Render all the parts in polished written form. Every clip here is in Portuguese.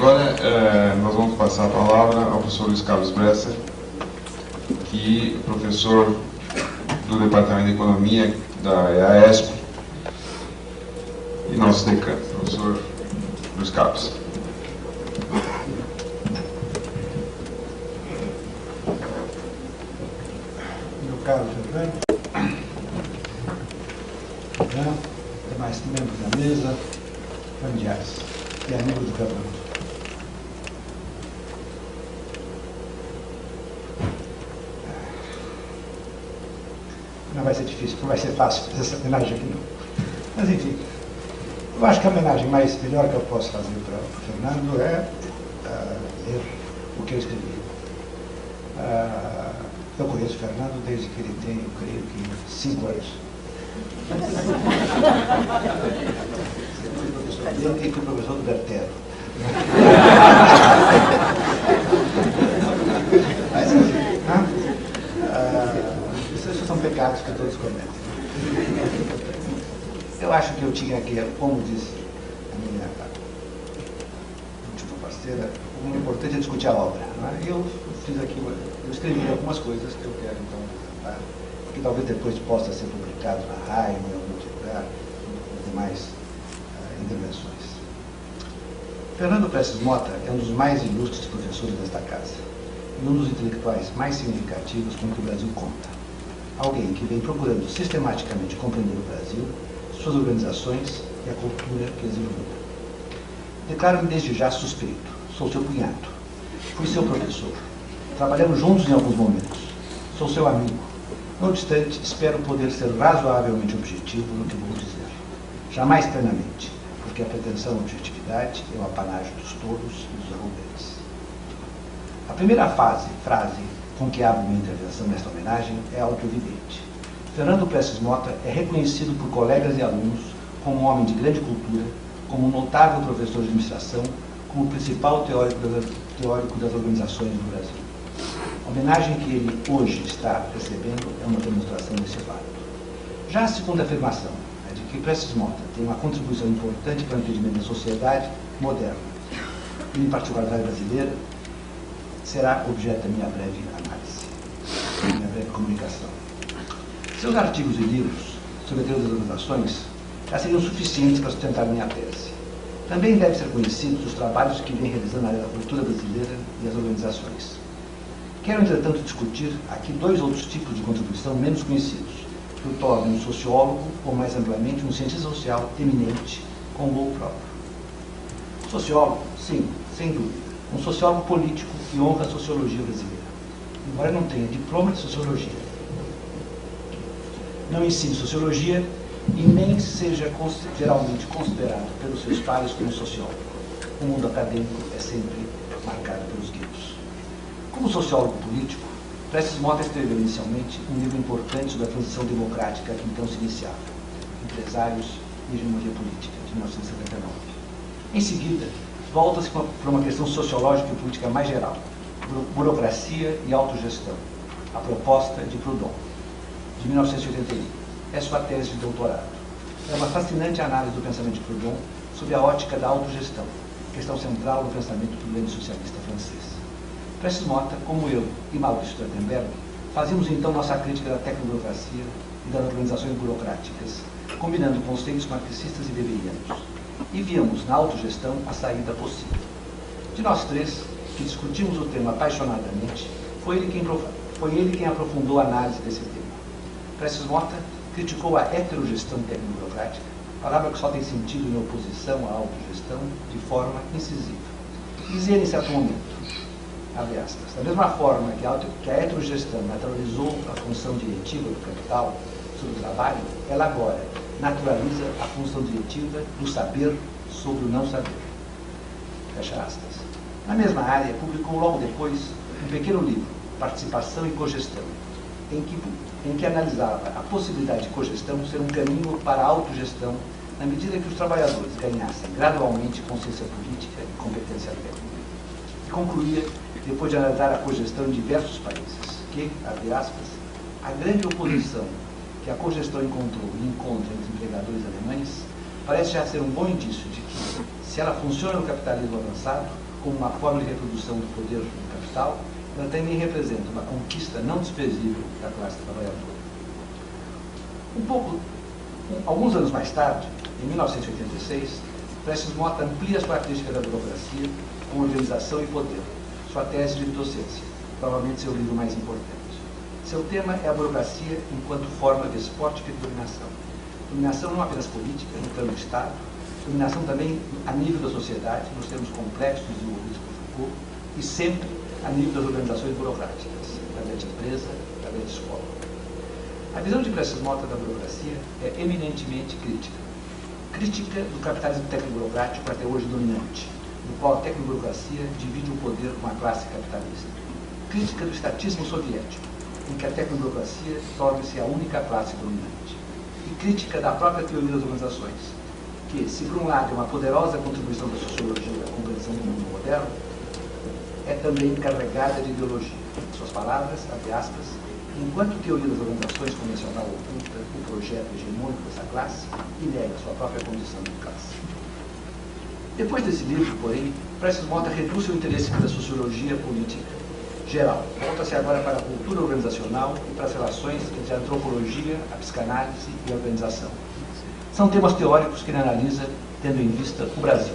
agora nós vamos passar a palavra ao professor Luiz Carlos Bresser, que é professor do Departamento de Economia da EASP e nosso decano, professor Luiz Carlos. Meu caro Fernando, demais membros da mesa, familiares e amigos do campeonato. Não vai ser difícil, não vai ser fácil fazer essa homenagem aqui não. Mas enfim, eu acho que a homenagem melhor que eu posso fazer para o Fernando é ler o que eu escrevi. Eu conheço o Fernando desde que ele tem, eu creio que, 5 anos. Eu fui professor do Bertero. Mas enfim, esses são pecados que todos cometem. Eu acho que eu tinha aqui, como disse a minha última parceira, o importante é discutir a obra. E eu fiz aqui, eu escrevi algumas coisas que eu quero então, que talvez depois possa ser publicado na RAI, em algum lugar, em demais intervenções. Fernando Prestes Mota é um dos mais ilustres professores desta casa e um dos intelectuais mais significativos com que o Brasil conta. Alguém que vem procurando sistematicamente compreender o Brasil, suas organizações e a cultura que as ilumina. Declaro-me desde já suspeito. Sou seu cunhado. Fui seu professor. Trabalhamos juntos em alguns momentos. Sou seu amigo. Não obstante, espero poder ser razoavelmente objetivo no que vou dizer. Jamais plenamente, porque a pretensão à objetividade é o apanágio dos tolos e dos arrogantes. A primeira frase com que abro minha intervenção nesta homenagem é autoevidente. Fernando Prestes Mota é reconhecido por colegas e alunos como um homem de grande cultura, como um notável professor de administração, como o principal teórico das organizações do Brasil. A homenagem que ele hoje está recebendo é uma demonstração desse fato. Já a segunda afirmação, a de que Prestes Mota tem uma contribuição importante para o entendimento da sociedade moderna, e em particular da brasileira, será objeto da minha breve análise, da minha breve comunicação. Seus artigos e livros sobre a teoria das organizações já seriam suficientes para sustentar minha tese. Também devem ser conhecidos os trabalhos que vem realizando na área da cultura brasileira e as organizações. Quero, entretanto, discutir aqui 2 outros tipos de contribuição menos conhecidos, que o tornam um sociólogo, ou mais amplamente, um cientista social eminente, com voo próprio. Sociólogo, sim, sem dúvida. Um sociólogo político que honra a sociologia brasileira, embora não tenha diploma de sociologia. Não ensine sociologia e nem seja geralmente considerado pelos seus pares como sociólogo. O mundo acadêmico é sempre marcado pelos guetos. Como sociólogo político, Prestes Mota escreveu inicialmente um livro importante sobre a transição democrática que então se iniciava, Empresários e Hegemonia Política, de 1979. Em seguida, volta-se para uma questão sociológica e política mais geral, burocracia e autogestão, a proposta de Proudhon, de 1981. É sua tese de doutorado. É uma fascinante análise do pensamento de Proudhon sob a ótica da autogestão, questão central do pensamento do grande socialista francês. Prestes Mota, como eu e Maurício Stoltenberg, fazíamos então nossa crítica da tecnoburocracia e das organizações burocráticas, combinando conceitos marxistas e weberianos, e víamos na autogestão a saída possível. De nós 3, que discutimos o tema apaixonadamente, foi ele quem aprofundou a análise desse tema. Prestes Mota criticou a heterogestão tecnoburocrática, palavra que só tem sentido em oposição à autogestão, de forma incisiva. Dizia em certo momento, abre aspas, da mesma forma que a heterogestão naturalizou a função diretiva do capital sobre o trabalho, ela agora naturaliza a função diretiva do saber sobre o não saber. Fecha aspas. Na mesma área, publicou logo depois um pequeno livro, Participação e Cogestão, em que analisava a possibilidade de cogestão ser um caminho para a autogestão na medida que os trabalhadores ganhassem gradualmente consciência política e competência técnica. E concluía, depois de analisar a cogestão em diversos países, que, abre aspas, a grande oposição que a cogestão encontrou e encontra entre empregadores alemães parece já ser um bom indício de que, se ela funciona no capitalismo avançado, como uma forma de reprodução do poder do capital, ela também representa uma conquista não desprezível da classe trabalhadora. Alguns anos mais tarde, em 1986, Prestes Motta amplia as características da burocracia com organização e poder, sua tese de docência, provavelmente seu livro mais importante. Seu tema é a burocracia enquanto forma despótica de dominação. Dominação não apenas política, no plano do Estado, dominação também a nível da sociedade, nos termos complexos desenvolvidos por Foucault, e sempre a nível das organizações burocráticas, através de empresa, através de escola. A visão de Prestes Motta da burocracia é eminentemente crítica. Crítica do capitalismo tecnoburocrático até hoje dominante, no qual a tecnoburocracia divide o poder com a classe capitalista. Crítica do estatismo soviético, em que a tecnoburocracia torna-se a única classe dominante. E crítica da própria teoria das organizações, que, se por um lado é uma poderosa contribuição da sociologia à compreensão do mundo moderno, é também carregada de ideologia. Em suas palavras, abre aspas, enquanto teoria das organizações convencional oculta o projeto hegemônico dessa classe e nega sua própria condição de classe. Depois desse livro, porém, Prestes Motta reduz seu interesse pela sociologia política geral. Volta-se agora para a cultura organizacional e para as relações entre a antropologia, a psicanálise e a organização. São temas teóricos que ele analisa tendo em vista o Brasil.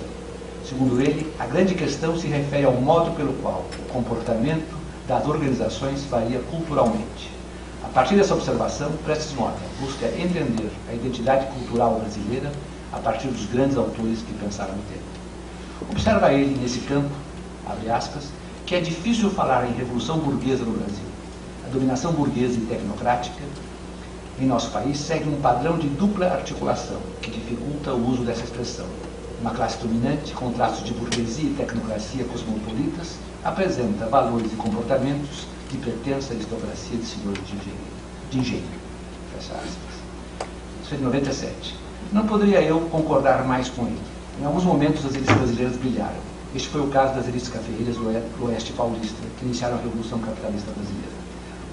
Segundo ele, a grande questão se refere ao modo pelo qual o comportamento das organizações varia culturalmente. A partir dessa observação, Prestes Motta busca entender a identidade cultural brasileira a partir dos grandes autores que pensaram no tema. Observa ele, nesse campo, abre aspas, que é difícil falar em revolução burguesa no Brasil. A dominação burguesa e tecnocrática em nosso país segue um padrão de dupla articulação, que dificulta o uso dessa expressão. Uma classe dominante, com traços de burguesia e tecnocracia cosmopolitas, apresenta valores e comportamentos de pretensa aristocracia de senhores de engenho. Fecha aspas. Isso é de 97. Não poderia eu concordar mais com ele. Em alguns momentos as elites brasileiras brilharam. Este foi o caso das elites cafeeiras do Oeste Paulista, que iniciaram a Revolução Capitalista Brasileira.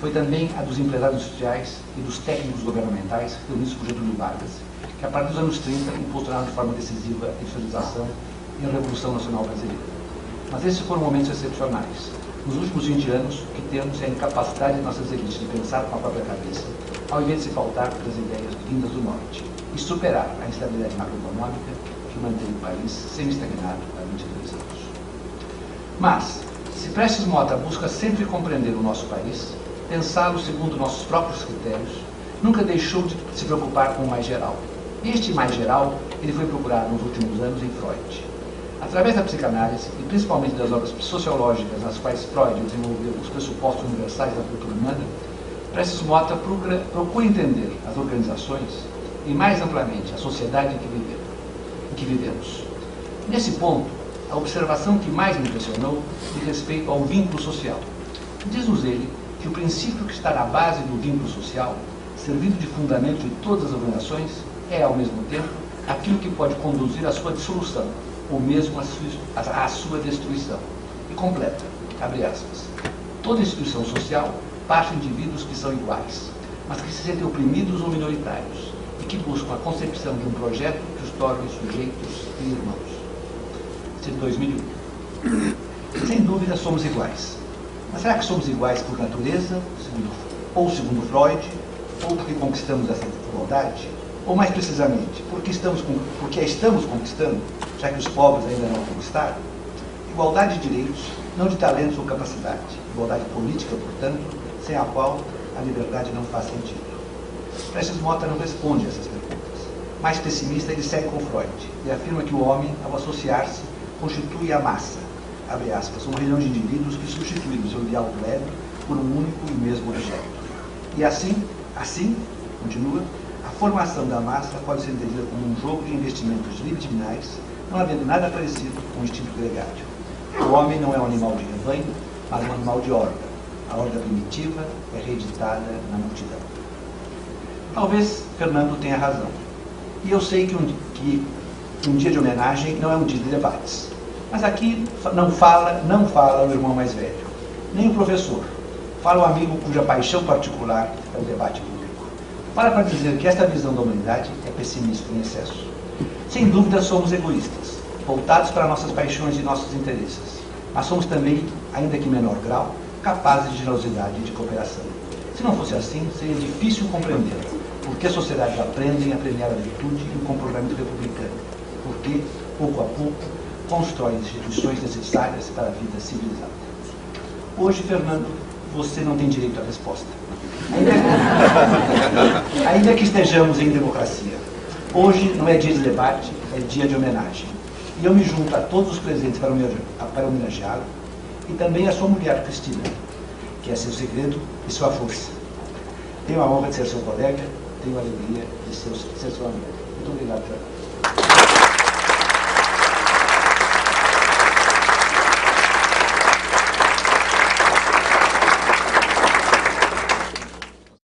Foi também a dos empresários industriais e dos técnicos governamentais, reunidos por Getúlio Vargas, que a partir dos anos 30 impulsionaram de forma decisiva a industrialização e a Revolução Nacional Brasileira. Mas esses foram momentos excepcionais. Nos últimos 20 anos, o que temos é a incapacidade de nossas elites de pensar com a própria cabeça, ao invés de se pautar pelas ideias vindas do Norte, e superar a instabilidade macroeconômica que mantém o país semi-estagnado há 22 anos. Mas, se Prestes Motta busca sempre compreender o nosso país, pensá-lo segundo nossos próprios critérios, nunca deixou de se preocupar com o mais geral. Este mais geral, ele foi procurado nos últimos anos em Freud. Através da psicanálise, e principalmente das obras sociológicas nas quais Freud desenvolveu os pressupostos universais da cultura humana, Prestes Motta procura entender as organizações e, mais amplamente, a sociedade em que vivemos. Nesse ponto, a observação que mais me impressionou diz respeito ao vínculo social. Diz-nos ele que o princípio que está na base do vínculo social, servindo de fundamento de todas as organizações, é, ao mesmo tempo, aquilo que pode conduzir à sua dissolução, ou mesmo à sua destruição. E completa, abre aspas, toda instituição social parte de indivíduos que são iguais, mas que se sentem oprimidos ou minoritários, e que buscam a concepção de um projeto que os torne sujeitos e irmãos. Isso é de 2001. Sem dúvida somos iguais. Mas será que somos iguais por natureza, segundo Freud, ou porque conquistamos essa igualdade? Ou mais precisamente, porque a estamos conquistando, já que os pobres ainda não a conquistaram? Igualdade de direitos, não de talentos ou capacidade. Igualdade política, portanto, sem a qual a liberdade não faz sentido. Prestes Motta não responde a essas perguntas. Mais pessimista, ele segue com Freud e afirma que o homem, ao associar-se, constitui a massa, abre aspas, uma reunião de indivíduos que substituíram o seu ideal do ego por um único e mesmo objeto. E assim, continua, a formação da massa pode ser entendida como um jogo de investimentos libidinais, não havendo nada parecido com o instinto gregário. O homem não é um animal de rebanho, mas um animal de horda. A horda primitiva é reeditada na multidão. Talvez Fernando tenha razão. E eu sei que um dia de homenagem não é um dia de debates. Mas aqui não fala o irmão mais velho, nem o professor. Fala o amigo cuja paixão particular é o debate público. Para dizer que esta visão da humanidade é pessimista em excesso. Sem dúvida somos egoístas, voltados para nossas paixões e nossos interesses. mas somos também, ainda que em menor grau, capazes de generosidade e de cooperação. Se não fosse assim, seria difícil compreender por que as sociedades aprendem a premiar a virtude e o comportamento republicano, porque, pouco a pouco, constroem instituições necessárias para a vida civilizada. Hoje, Fernando, você não tem direito à resposta. Ainda que estejamos em democracia. Hoje não é dia de debate, é dia de homenagem. E eu me junto a todos os presentes para homenageá-lo, e também a sua mulher, Cristina, que é seu segredo e sua força. Tenho a honra de ser seu colega, tenho a alegria de ser seu amigo. Muito obrigado, Fernando.